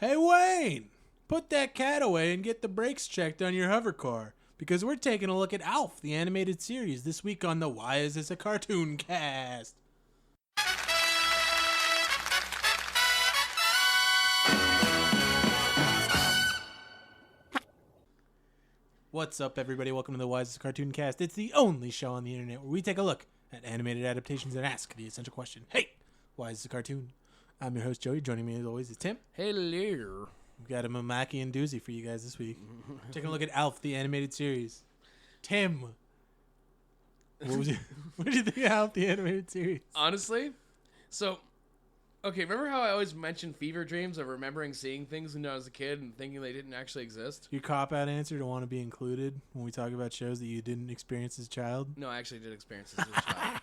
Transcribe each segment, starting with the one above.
Hey, Wayne, put that cat away and get the brakes checked on your hover car, because we're taking a look at Alf, the animated series, this week on the Why Is This a Cartoon Cast? What's up, everybody? Welcome to the Why Is This a Cartoon Cast. It's the only show on the internet where we take a look at animated adaptations and ask the essential question, hey, why is this a cartoon? I'm your host, Joey. Joining me as always is Tim. Hello. We've got a Mamaki and doozy for you guys this week. Taking a look at Alf, the animated series. Tim, what did you think of Alf, the animated series? Honestly, remember how I always mentioned fever dreams of remembering seeing things when I was a kid and thinking they didn't actually exist? Your cop-out answer to want to be included when we talk about shows that you didn't experience as a child? No, I actually did experience this as a child.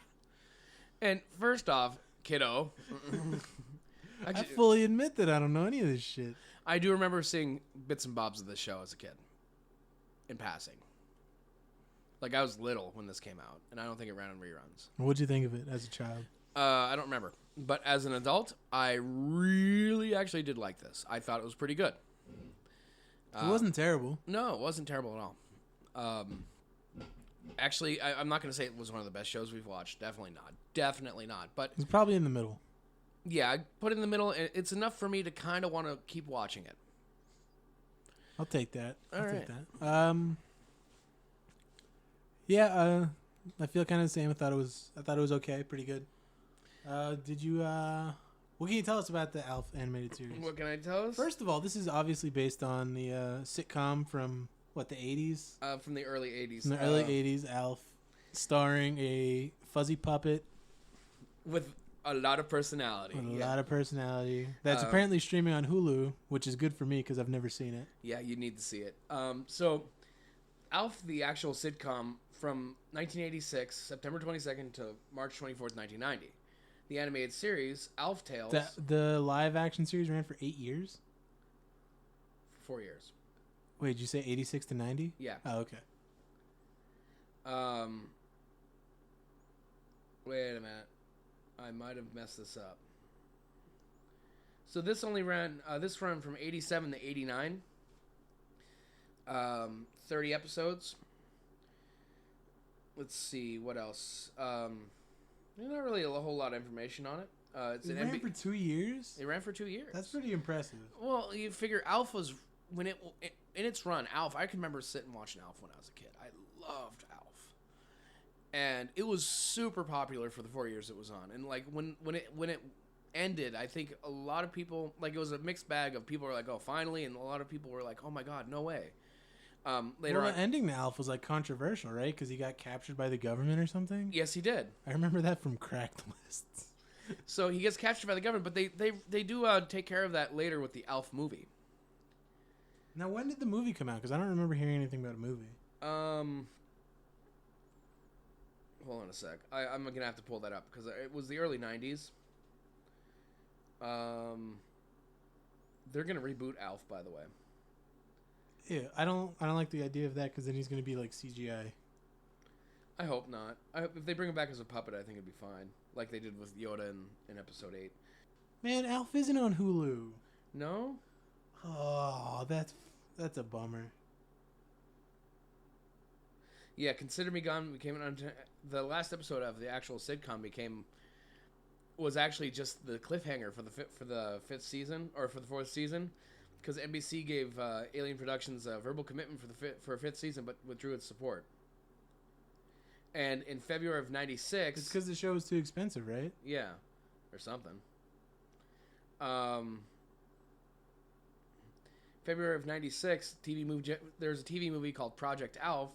And first off, kiddo. I fully admit that I don't know any of this shit. I do remember seeing bits and bobs of this show as a kid. In passing. Like, I was little when this came out, and I don't think it ran on reruns. What'd you think of it as a child? I don't remember. But as an adult, I really actually did like this. I thought it was pretty good. It wasn't terrible. No, it wasn't terrible at all. Actually, I'm not going to say it was one of the best shows we've watched. Definitely not. Definitely not. But It's probably in the middle. yeah, I put it in the middle. It's enough for me to kind of want to keep watching it. I'll take that. All I'll right. take that. Yeah, I feel kind of the same. I thought it was okay, pretty good. Did you what can you tell us about the Alf animated series? What can I tell us? First of all, this is obviously based on the sitcom from the 80s? From the early 80s. From the early 80s, Alf, starring a fuzzy puppet With a lot of personality. with a lot of personality. That's apparently streaming on Hulu, which is good for me because I've never seen it. Yeah, you need to see it. So, Alf, the actual sitcom from 1986, September 22nd to March 24th, 1990. The animated series, Alf Tales, The live action series ran for 8 years? for 4 years. Wait, did you say 86 to 90? Yeah. Oh, okay. Wait a minute. I might have messed this up. So this only ran, from 87 to 89. 30 episodes. Let's see, what else? There's not really a whole lot of information on it. It's It ran for 2 years? It ran for 2 years. That's pretty impressive. Well, you figure Alf was, when it in its run, Alf, I can remember sitting watching Alf when I was a kid. I loved Alf. And it was super popular for the 4 years it was on. And like when it ended, I think a lot of people, like, it was a mixed bag of people were like, oh, finally, and a lot of people were like, oh my god, no way. Later on, the ending to Alf was like controversial, right? Because he got captured by the government or something. yes, he did. I remember that from cracked lists. So he gets captured by the government, but they do take care of that later with the Alf movie. Now, when did the movie come out? Because I don't remember hearing anything about a movie. Hold on a sec. I'm gonna have to pull that up because it was the early 90s. They're gonna reboot Alf, by the way. Yeah, I don't like the idea of that because then he's gonna be like CGI. I hope not. I hope if they bring him back as a puppet, I think it'd be fine, like they did with Yoda in Episode 8. Man, Alf isn't on Hulu. No? Oh, that's a bummer. Yeah, Consider Me Gone became the last episode of the actual sitcom was actually just the cliffhanger for the fifth season or for the fourth season, because NBC gave Alien Productions a verbal commitment for a fifth season, but withdrew its support. And in February of '96, It's because the show was too expensive, right? yeah, or something. February of '96, there's a TV movie called Project Alf,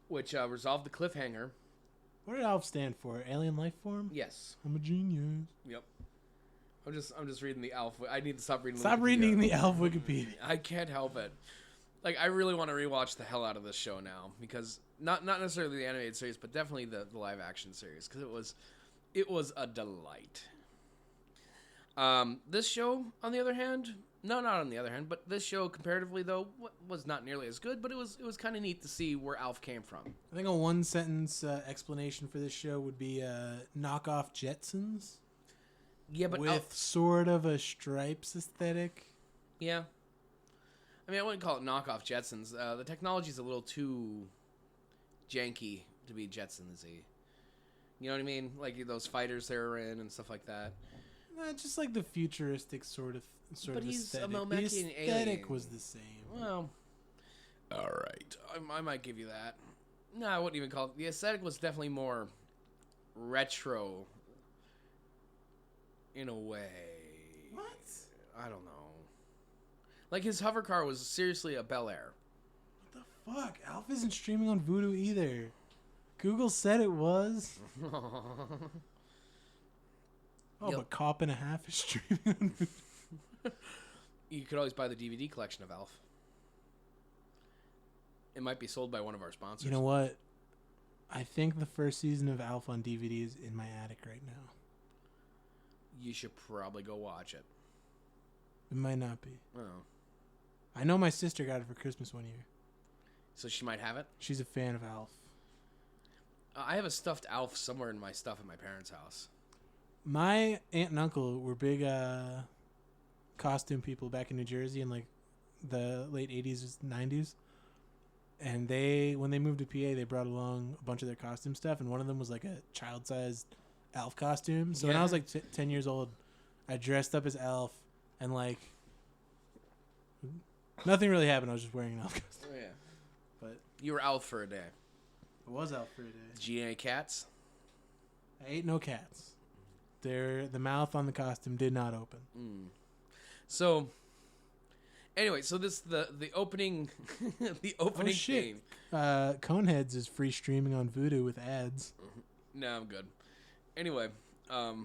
which resolved the cliffhanger. What did Alf stand for? Alien life form? Yes. I'm a genius. Yep. I'm just reading the Alf. I need to stop reading. Stop reading the Alf Wikipedia. I can't help it. Like, I really want to rewatch the hell out of this show now, because not necessarily the animated series, but definitely the live action series, because it was a delight. This show, on the other hand, no, not on the other hand, but this show comparatively though was not nearly as good, but it was kind of neat to see where Alf came from. I think a one sentence explanation for this show would be knockoff Jetsons. Yeah, but with sort of a Stripes aesthetic. Yeah. I mean, I wouldn't call it knockoff Jetsons. The technology's a little too janky to be Jetsons-y. You know what I mean? Like those fighters they were in and stuff like that. Just like the futuristic sort of But he's aesthetic. a The Melmekian aesthetic alien. was the same. Well, all right. I might give you that. No, I wouldn't even call it. The aesthetic was definitely more retro in a way. What? I don't know. Like his hover car was seriously a Bel Air. What the fuck? Alf isn't streaming on Vudu either. Google said it was. Oh, Yep. but Cop and a Half is streaming on Vudu. You could always buy the DVD collection of Alf. It might be sold by one of our sponsors. You know what? I think the first season of Alf on DVD is in my attic right now. You should probably go watch it. It might not be. Oh. I know my sister got it for Christmas one year. So she might have it? She's a fan of Alf. I have a stuffed Alf somewhere in my stuff at my parents' house. My aunt and uncle were big costume people back in New Jersey in like the late 80s, 90s. And when they moved to PA, they brought along a bunch of their costume stuff. And one of them was like a child-sized Alf costume. So when I was like 10 years old, I dressed up as Alf and like nothing really happened. I was just wearing an Alf costume. Oh, yeah. But You were Alf for a day. it was Alf for a day. Did you eat any cats? I ate no cats. The mouth on the costume did not open. So, anyway, so this the opening the opening theme. Coneheads is free streaming on Vudu with ads. No, I'm good. Anyway, I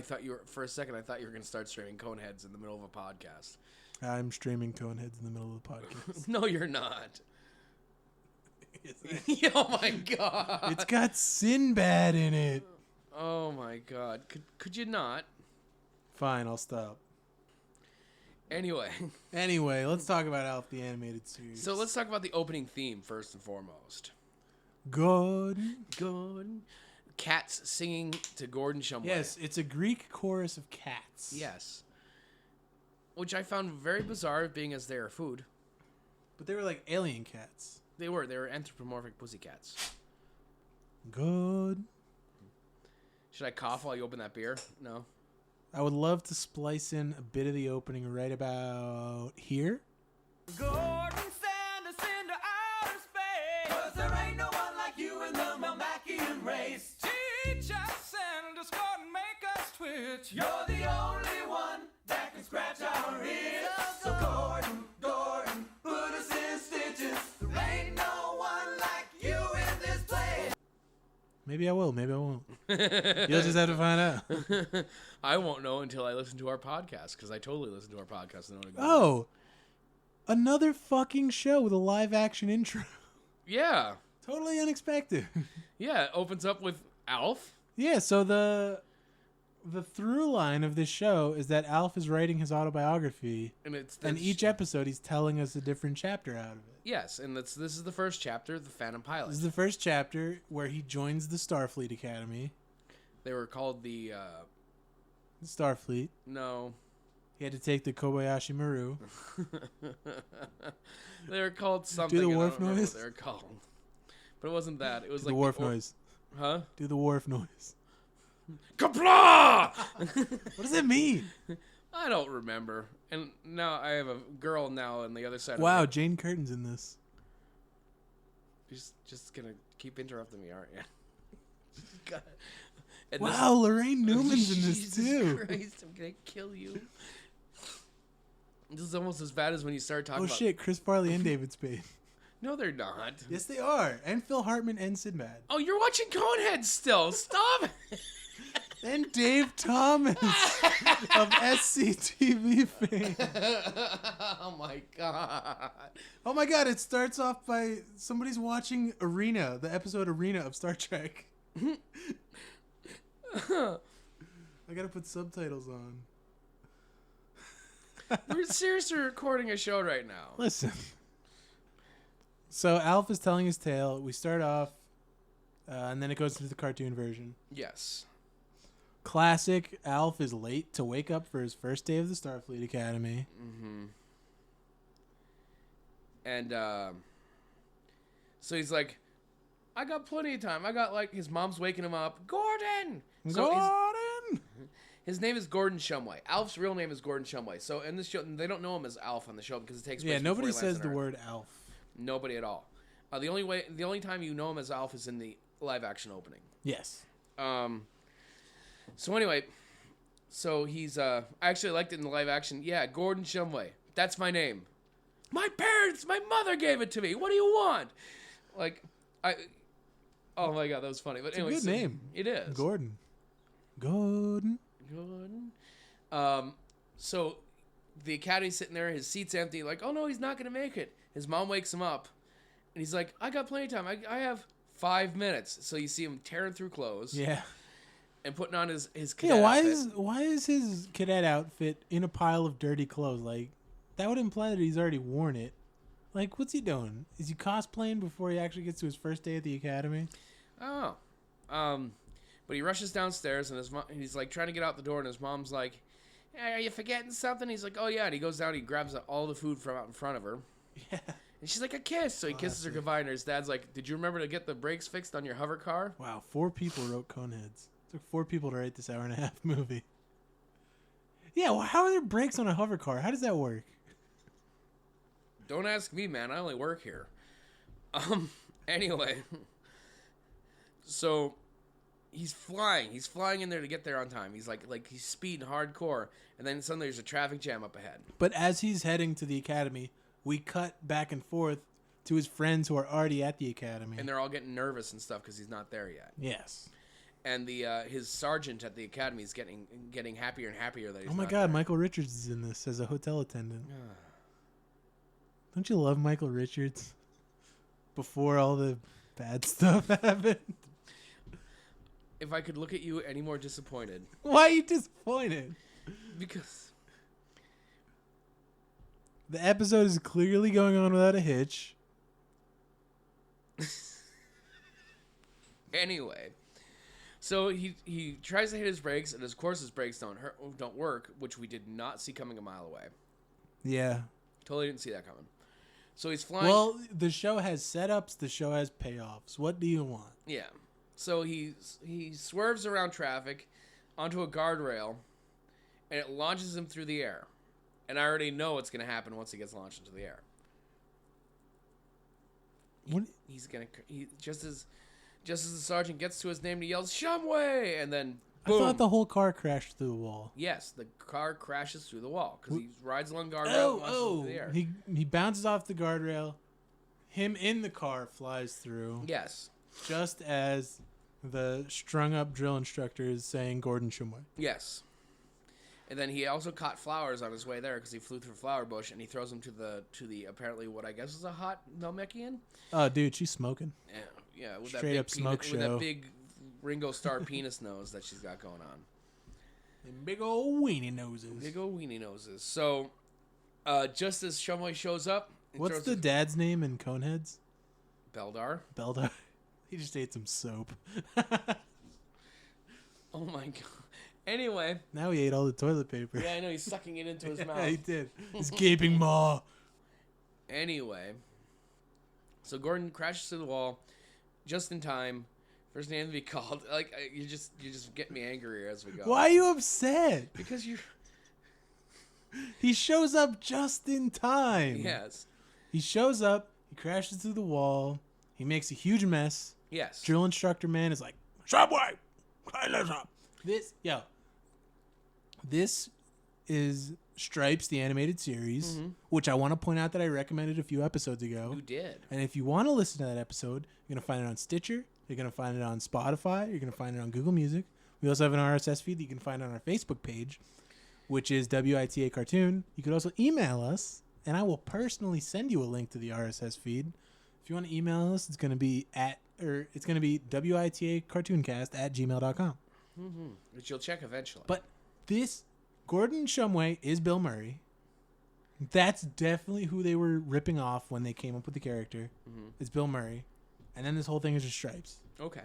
thought you were for a second. I thought you were going to start streaming Coneheads in the middle of a podcast. I'm streaming Coneheads in the middle of the podcast. No, you're not. Oh my god! It's got Sinbad in it. Oh my god! Could you not? Fine, I'll stop. Anyway, let's talk about Alf the Animated Series. so let's talk about the opening theme first and foremost. Gordon. Cats singing to Gordon Shumway. Yes, it's a Greek chorus of cats. Yes. Which I found very bizarre, being as they are food. But they were like alien cats. They were anthropomorphic pussycats. Good. Should I cough while you open that beer? No. I would love to splice in a bit of the opening right about here. Gordon send us into outer space, 'cause there ain't no one like you in the Melmacian race. Teach us and us, Gordon, make us twitch. You're the only one that can scratch our ears. So Gordon, put us in stitches. There ain't no one like you in this place. Maybe I will, maybe I won't. You'll just have to find out. I won't know until I listen to our podcast, because I totally listen to our podcast. And Oh, another fucking show with a live action intro. Yeah. Totally unexpected. Yeah, it opens up with Alf. Yeah, so the through line of this show is that Alf is writing his autobiography, and each episode he's telling us a different chapter out of it. Yes, and this is the first chapter, the Phantom Pilot. This is the first chapter where he joins the Starfleet Academy. They were called the Starfleet. No. He had to take the Kobayashi Maru. They were called something. Do the and I wharf don't remember noise? what they were called. But it wasn't that. It was Do like the wharf noise. Huh? Do the wharf noise. Kapla! What does it mean? I don't remember. And now I have a girl now on the other side Wow, of me. Jane Curtin's in this. You're just going to keep interrupting me, aren't you? God. And Wow, Lorraine Newman's in this Jesus too. Christ, I'm going to kill you. This is almost as bad as when you started talking Oh about... shit, Chris Farley and David Spade. No, they're not. Yes, they are. And Phil Hartman and Sinbad. Oh, you're watching Coneheads still. Stop. And Dave Thomas of SCTV fame. Oh, my God. Oh my god, it starts off by somebody's watching Arena, the episode Arena of Star Trek. I gotta put subtitles on. We're seriously recording a show right now. Listen. So Alf is telling his tale. We start off, and then it goes into the cartoon version. Yes. Classic. Alf is late to wake up for his first day of the Starfleet Academy. Mm-hmm. And so he's like, I got plenty of time. I got like his mom's waking him up. Gordon. So Gordon. his name is Gordon Shumway. Alf's real name is Gordon Shumway. So in this show, they don't know him as Alf on the show because it takes place. Yeah, nobody before he lands says the on Earth. word Alf. Nobody at all. The only time you know him as Alf is in the live action opening. Yes. So anyway, so he's I actually liked it in the live action. Yeah, Gordon Shumway. That's my name. My mother gave it to me. What do you want? Like, oh my god, that was funny. But It's anyway, a good name. It is. Gordon. So the Academy's sitting there, his seat's empty, like, oh no, he's not gonna make it. His mom wakes him up, and he's like, I got plenty of time. I have 5 minutes. So you see him tearing through clothes. Yeah. And putting on his cadet Yeah, why outfit. is his cadet outfit in a pile of dirty clothes? Like, that would imply that he's already worn it. Like, what's he doing? Is he cosplaying before he actually gets to his first day at the academy? Oh. But he rushes downstairs, and he's like trying to get out the door, and his mom's like, hey, are you forgetting something? He's like, oh yeah. And he goes down, he grabs all the food from out in front of her. Yeah. And she's like, a kiss. So he kisses her goodbye, and his dad's like, did you remember to get the brakes fixed on your hover car? Wow, 4 people wrote Coneheads. It took 4 people to write this hour-and-a-half movie. Yeah, well, how are there brakes on a hover car? How does that work? Don't ask me, man. I only work here. Anyway. So he's flying. He's flying in there to get there on time. He's like he's speeding hardcore. And then suddenly there's a traffic jam up ahead. But as he's heading to the academy, we cut back and forth to his friends who are already at the academy. And they're all getting nervous and stuff because he's not there yet. Yes. And his sergeant at the academy is getting happier and happier that he's Oh my not god, there. Michael Richards is in this as a hotel attendant. Don't you love Michael Richards? Before all the bad stuff happened. If I could look at you any more disappointed. Why are you disappointed? Because The episode is clearly going on without a hitch. anyway. So he tries to hit his brakes, and of course his brakes don't work, which we did not see coming a mile away. Yeah. Totally didn't see that coming. So he's flying. Well, the show has setups, the show has payoffs. What do you want? Yeah. So he swerves around traffic onto a guardrail, and it launches him through the air. And I already know what's going to happen once he gets launched into the air. Just as the sergeant gets to his name, he yells "Shumway!" and then boom. I thought the whole car crashed through the wall. Yes, the car crashes through the wall because he rides along the guardrail and launches into the air. He bounces off the guardrail. Him in the car flies through. Yes. Just as the strung-up drill instructor is saying Gordon Shumway. Yes. And then he also caught flowers on his way there because he flew through a flower bush, and he throws them to the apparently what I guess is a hot Namekian. Oh, dude, she's smoking. Yeah, with Straight up smoke with show. that big Ringo Starr penis nose that she's got going on. And big old weenie noses. Big old weenie noses. So, just as Shumway shows up, What's the dad's name in Coneheads? Beldar. Beldar. He just ate some soap. Oh my god. Anyway. Now he ate all the toilet paper. Yeah, I know, he's sucking it into his Yeah, mouth. he did. His gaping maw. Anyway. So Gordon crashes through the wall just in time. First name to be called. Like, you just get me angrier as we go. Why are you upset? Because you're... He shows up just in time. Yes. He shows up. He crashes through the wall. He makes a huge mess. Yes. Drill instructor man is like, Subway! This is Stripes, the animated series, which I want to point out that I recommended a few episodes ago. You did. And if you want to listen to that episode, you're going to find it on Stitcher. You're going to find it on Spotify. You're going to find it on Google Music. We also have an RSS feed that you can find on our Facebook page, which is WITA Cartoon. You could also email us, and I will personally send you a link to the RSS feed. If you want to email us, it's going to be witacartooncast@gmail.com. Mm-hmm. Which you'll check eventually. But this Gordon Shumway is Bill Murray. That's definitely who they were ripping off when they came up with the character. Mm-hmm. It's Bill Murray. And then this whole thing is just Stripes. Okay.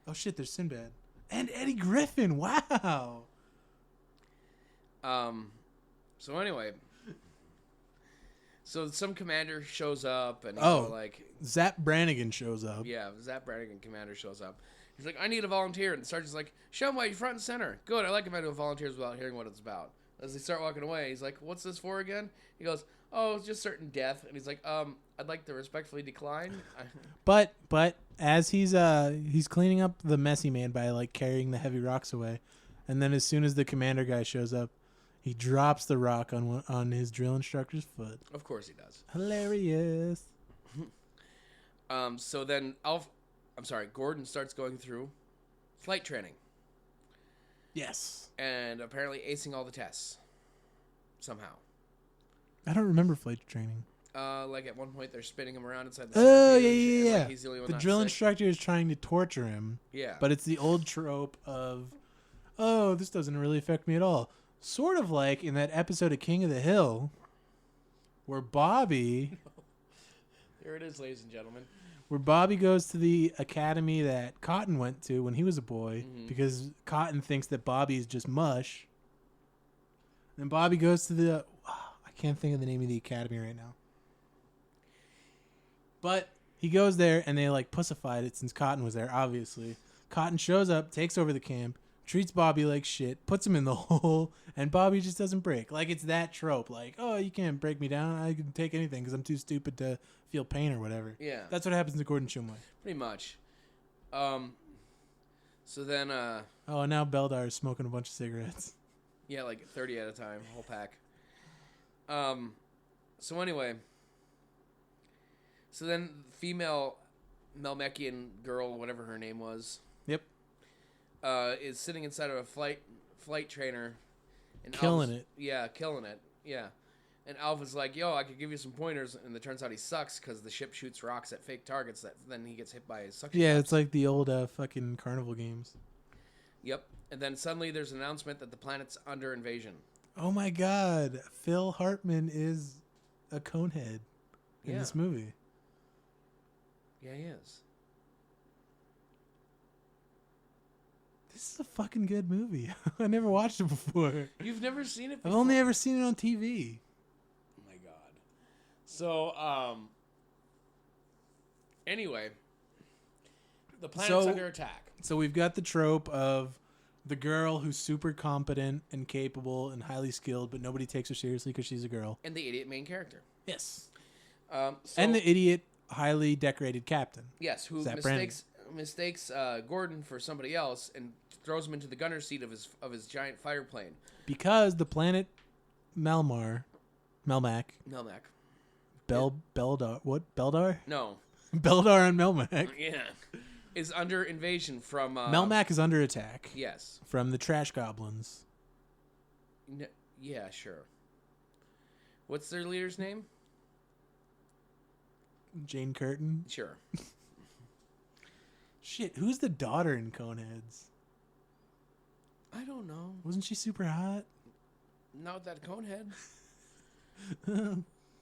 Oh shit, there's Sinbad. And Eddie Griffin. Wow. So anyway, so some commander shows up and Zap Brannigan shows up. yeah, Zap Brannigan commander shows up. He's like, I need a volunteer, and the sergeant's like, show him why you're front and center. Good, I like a man who volunteers without hearing what it's about. As they start walking away, he's like, what's this for again? He goes, oh, it's just certain death. And he's like, I'd like to respectfully decline. But as he's cleaning up the messy man by like carrying the heavy rocks away, and then as soon as the commander guy shows up, he drops the rock on his drill instructor's foot. Of course he does. Hilarious. So then Gordon starts going through flight training. Yes. And apparently acing all the tests. Somehow. I don't remember flight training. Like at one point they're spinning him around inside the Oh, centrifuge, yeah. Like he's the only one The not drill sick. instructor is trying to torture him. Yeah. But it's the old trope of, oh, this doesn't really affect me at all. Sort of like in that episode of King of the Hill where Bobby... There it is, ladies and gentlemen. Where Bobby goes to the academy that Cotton went to when he was a boy because Cotton thinks that Bobby is just mush. And Bobby goes to the... I can't think of the name of the academy right now. But he goes there and they like pussified it since Cotton was there, obviously. Cotton shows up, takes over the camp, treats Bobby like shit, puts him in the hole, and Bobby just doesn't break. Like it's that trope. Like, oh, you can't break me down. I can take anything because I'm too stupid to feel pain or whatever. Yeah. That's what happens to Gordon Shumway. Pretty much. So then, Oh, and now Beldar is smoking a bunch of cigarettes. yeah, like 30 at a time, whole pack. So anyway, so then female Melmekian girl, whatever her name was, Yep. is sitting inside of a flight trainer, and Killing it. Yeah, killing it. Yeah, and Alpha's like, "Yo, I could give you some pointers," and it turns out he sucks because the ship shoots rocks at fake targets. That then he gets hit by his suction. Yeah, cups. it's like the old fucking carnival games. Yep. And then suddenly there's an announcement that the planet's under invasion. Oh my god. Phil Hartman is a conehead in Yeah. this movie. Yeah, he is. This is a fucking good movie. I never watched it before. You've never seen it I've before? only ever seen it on TV. Oh my god. So, anyway, the planet's under attack. So we've got the trope of the girl who's super competent and capable and highly skilled, but nobody takes her seriously because she's a girl. And the idiot main character. Yes. And the idiot, highly decorated captain. yes, who Zap mistakes Gordon for somebody else and throws him into the gunner's seat of his giant fighter plane. Because the planet Melmac, Melmac. Beldar, what? Beldar? No. Beldar and Melmac. Yeah. Is under invasion from... Melmac is under attack. Yes. From the trash goblins. Yeah, sure. What's their leader's name? Jane Curtin. Sure. Shit, who's the daughter in Coneheads? I don't know. Wasn't she super hot? Not that Conehead.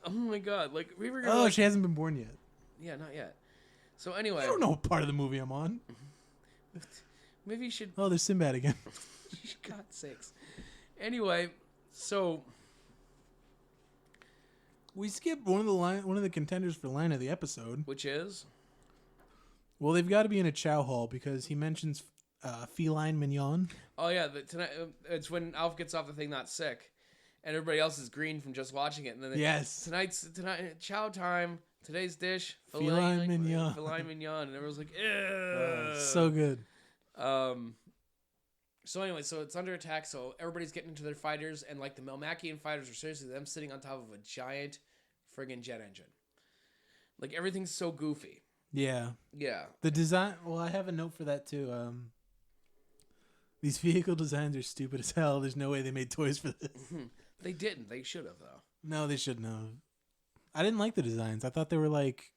Oh my god! Like we were gonna. Oh, she hasn't been born yet. Yeah, not yet. So anyway, I don't know what part of the movie I'm on. maybe you should. Oh, there's Sinbad again. God's sakes. Anyway, so We skipped one of the contenders for line of the episode. which is Well, they've got to be in a chow hall because he mentions feline mignon. oh yeah, tonight it's when Alf gets off the thing not sick, and everybody else is green from just watching it, and then Yes. tonight chow time. Today's dish Feline mignon. Feline mignon, and everyone's like, ew. So good. So anyway, so it's under attack. So everybody's getting into their fighters, and like the Melmacian fighters are seriously them sitting on top of a giant friggin' jet engine. Like everything's so goofy. Yeah. Yeah. The design. Well, I have a note for that too. These vehicle designs are stupid as hell. There's no way they made toys for this. They didn't. They should have though. No, they shouldn't have. I didn't like the designs. I thought they were like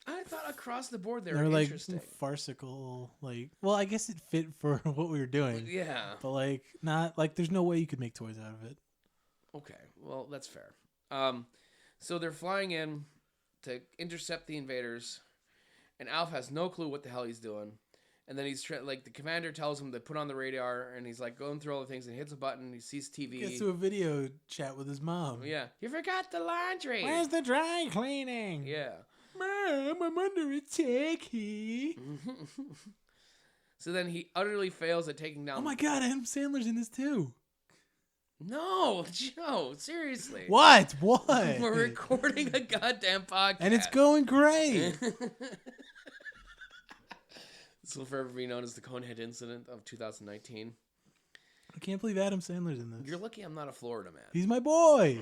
I thought across the board they they were were like interesting. farcical. Like, well, I guess it fit for what we were doing. Yeah. But like, not like. There's no way you could make toys out of it. Okay. Well, that's fair. So they're flying in to intercept the invaders, and Alf has no clue what the hell he's doing. And then he's like the commander tells him to put on the radar, and he's like going through all the things, and he hits a button. He sees TV. Gets to a video chat with his mom. Yeah, you forgot the laundry. Where's the dry cleaning? Yeah, Mom, I'm under attack here. So then he utterly fails at taking down. Oh my God, Adam Sandler's in this too. No, Joe, seriously. What? We're recording a goddamn podcast, and it's going great. This will forever be known as the Coneheads Incident of 2019. I can't believe Adam Sandler's in this. You're lucky I'm not a Florida man. He's my boy.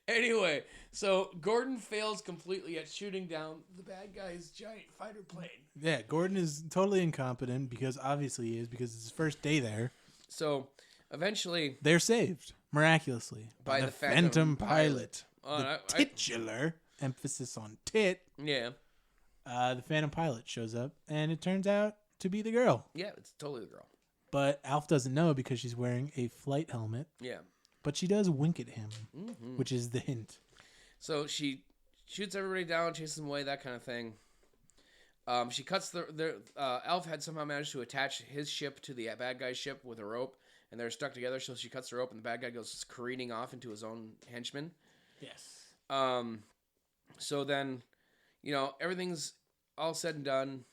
Anyway, so Gordon fails completely at shooting down the bad guy's giant fighter plane. Yeah, Gordon is totally incompetent because obviously he is because it's his first day there. So eventually, They're saved miraculously by the Phantom Pilot. Oh, The titular emphasis on tit. Yeah. The Phantom Pilot shows up, and it turns out to be the girl. Yeah, it's totally the girl. But Alf doesn't know because she's wearing a flight helmet. Yeah. But she does wink at him, which is the hint. So she shoots everybody down, chases them away, that kind of thing. She cuts Alf had somehow managed to attach his ship to the bad guy's ship with a rope, and they're stuck together. So she cuts the rope, and the bad guy goes careening off into his own henchman. Yes. So then, everything's all said and done.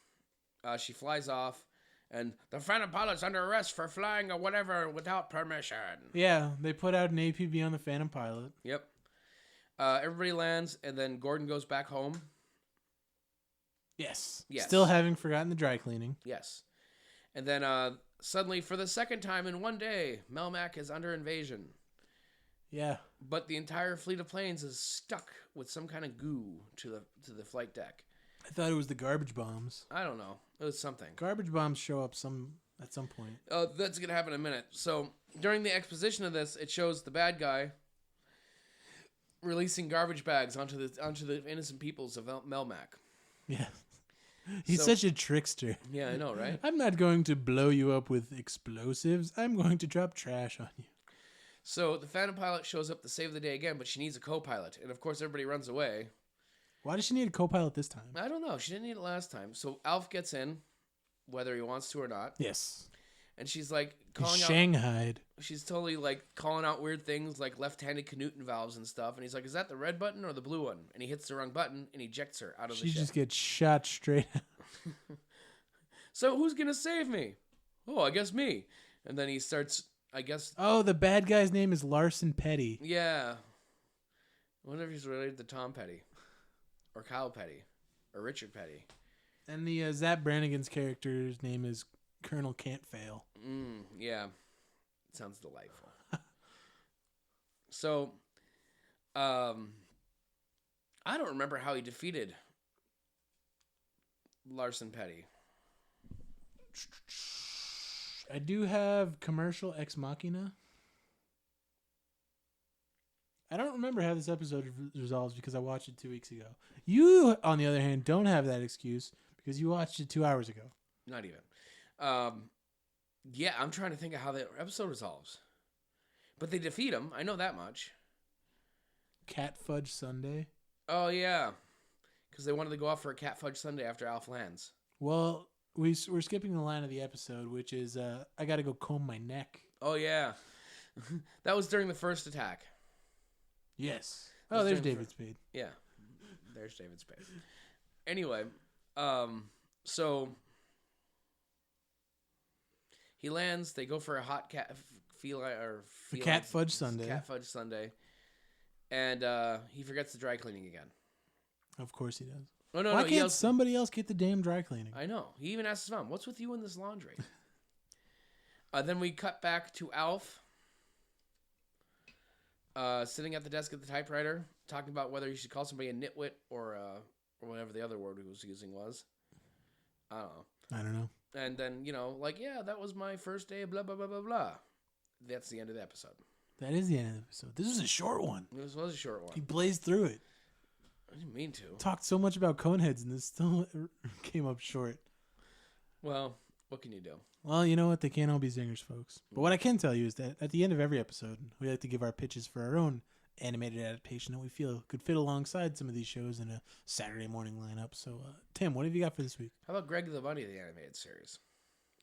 She flies off, and the Phantom Pilot's under arrest for flying or whatever without permission. Yeah, they put out an APB on the Phantom Pilot. Yep. Everybody lands, and then Gordon goes back home. Yes. Yes. Still having forgotten the dry cleaning. Yes. And then suddenly, for the second time in one day, Melmac is under invasion. Yeah. But the entire fleet of planes is stuck with some kind of goo to the flight deck. I thought it was the garbage bombs. I don't know. It was something. Garbage bombs show up at some point. Oh, that's going to happen in a minute. So, during the exposition of this, it shows the bad guy releasing garbage bags onto the innocent peoples of Melmac. Yeah. He's such a trickster. Yeah, I know, right? I'm not going to blow you up with explosives. I'm going to drop trash on you. So, the Phantom Pilot shows up to save the day again, but she needs a co-pilot. And, of course, everybody runs away. Why does she need a co-pilot this time? I don't know. She didn't need it last time. So, Alf gets in, whether he wants to or not. Yes. And she's like He's calling out. Shanghaied. She's totally like calling out weird things like left-handed Knuten valves and stuff. And he's like, "Is that the red button or the blue one?" And he hits the wrong button and ejects her out of the She ship. just gets shot straight out. So who's gonna save me? Oh, I guess me. And then he starts. I guess. Oh, the bad guy's name is Larson Petty. Yeah. I wonder if he's related to Tom Petty, or Kyle Petty, or Richard Petty. And the Zap Brannigan's character's name is Colonel Can't Fail. Yeah. Sounds delightful. So, I don't remember how he defeated Larson Petty. I do have Commercial Ex Machina. I don't remember how this episode resolves because I watched it 2 weeks ago. You, on the other hand, don't have that excuse because you watched it 2 hours ago. Not even. Yeah, I'm trying to think of how the episode resolves. But they defeat him. I know that much. Cat Fudge Sunday. Oh, yeah. Because they wanted to go out for a cat fudge sundae after Alf lands. Well, we're skipping the line of the episode, which is, I gotta go comb my neck. Oh, yeah. That was during the first attack. Yes. Oh, there's David Spade. Yeah. There's David Spade. Anyway, so he lands. They go for a hot cat Cat Fudge Sunday. Cat fudge sundae, and he forgets the dry cleaning again. Of course he does. Oh no! Why no, can't somebody else get the damn dry cleaning? I know. He even asks his mom, "What's with you in this laundry?" Then we cut back to Alf, sitting at the desk at the typewriter, talking about whether he should call somebody a nitwit or whatever the other word he was using was. I don't know. And then, yeah, that was my first day, blah, blah, blah, blah, blah. That's the end of the episode. That is the end of the episode. This was a short one. This was a short one. He blazed through it. I didn't mean to. Talked so much about Coneheads, and this still came up short. Well, what can you do? Well, you know what? They can't all be zingers, folks. But what I can tell you is that at the end of every episode, we like to give our pitches for our own animated adaptation that we feel could fit alongside some of these shows in a Saturday morning lineup. So, Tim, what have you got for this week? How about Greg the Bunny, the animated series?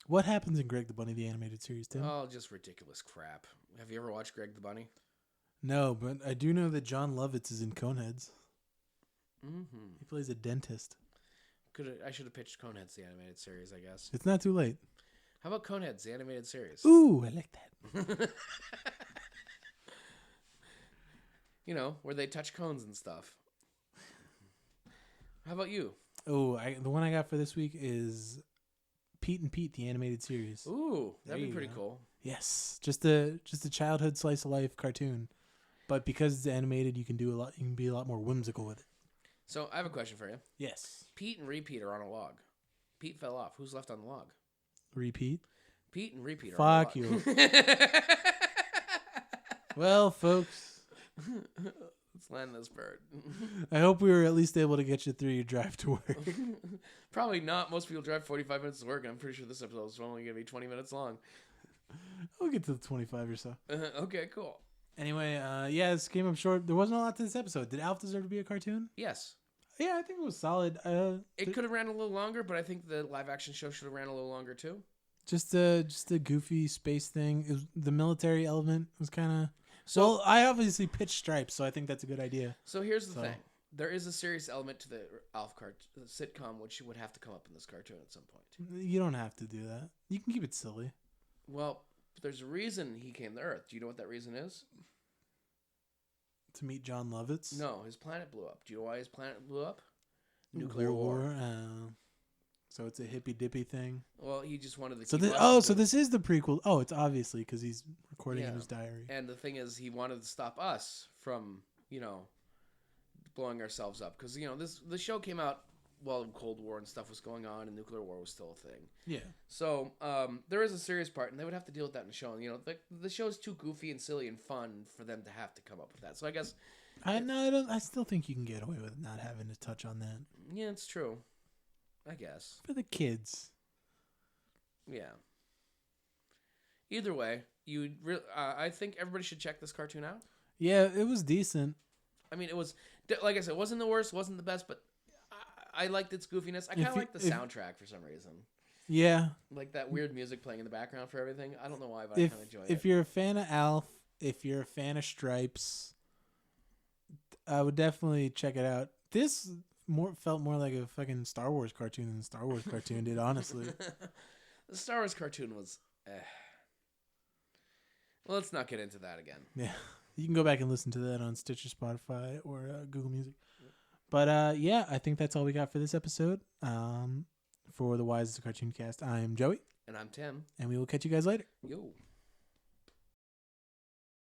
What happens in Greg the Bunny, the animated series, Tim? Oh, just ridiculous crap. Have you ever watched Greg the Bunny? No, but I do know that John Lovitz is in Coneheads. Mm-hmm. He plays a dentist. I should have pitched Coneheads, the animated series, I guess. It's not too late. How about Coneheads, the animated series? Ooh, I like that. You know, where they touch cones and stuff. How about you? Oh, the one I got for this week is Pete and Pete, the animated series. Ooh, that'd There be you pretty go. cool. Yes, just a childhood slice of life cartoon, but because it's animated, you can do a lot. You can be a lot more whimsical with it. So I have a question for you. Yes. Pete and Repeat are on a log. Pete fell off. Who's left on the log? Repeat. Pete and Repeat are Fuck on the log. you. Well, folks, Let's land this bird. I hope we were at least able to get you through your drive to work. Probably not. Most people drive 45 minutes to work, and I'm pretty sure this episode is only going to be 20 minutes long. We'll get to the 25 or so. Okay, cool. Anyway, yeah, this came up short. There wasn't a lot to this episode. Did Alf deserve to be a cartoon? Yes. Yeah, I think it was solid. It could have ran a little longer, but I think the live action show should have ran a little longer too. Just a goofy space thing. It was, the military element was kind of. So Well, I obviously pitched Stripes, so I think that's a good idea. So here's the So- thing. There is a serious element to the Alf the sitcom, which would have to come up in this cartoon at some point. You don't have to do that. You can keep it silly. Well, there's a reason he came to Earth. Do you know what that reason is? To meet John Lovitz. No, his planet blew up. Do you know why his planet blew up? War. Nuclear war. So it's a hippy dippy thing. Well, he just wanted to So keep this, us so to- this is the prequel. Oh, it's obviously because he's recording in Yeah. his diary. And the thing is, he wanted to stop us from, blowing ourselves up. Because, the show came out while Cold War and stuff was going on, and nuclear war was still a thing. Yeah. So there is a serious part, and they would have to deal with that in the show. And, the show's too goofy and silly and fun for them to have to come up with that. So I guess, I still think you can get away with not having to touch on that yeah, it's true. I guess. for the kids. Yeah. Either way, I think everybody should check this cartoon out. Yeah, it was decent. I mean, it was, like I said, it wasn't the worst, wasn't the best, but I liked its goofiness. I kind of liked the soundtrack for some reason. Yeah. Like that weird music playing in the background for everything. I don't know why, but If I kind of enjoy it. if you're a fan of Alf, if you're a fan of Stripes, I would definitely check it out. This felt more like a fucking Star Wars cartoon than the Star Wars cartoon did, honestly. The Star Wars cartoon was, Well, let's not get into that again. Yeah. You can go back and listen to that on Stitcher, Spotify, or Google Music. But yeah, I think that's all we got for this episode. For the Wise Cartoon Cast, I'm Joey. And I'm Tim. And we will catch you guys later. Yo.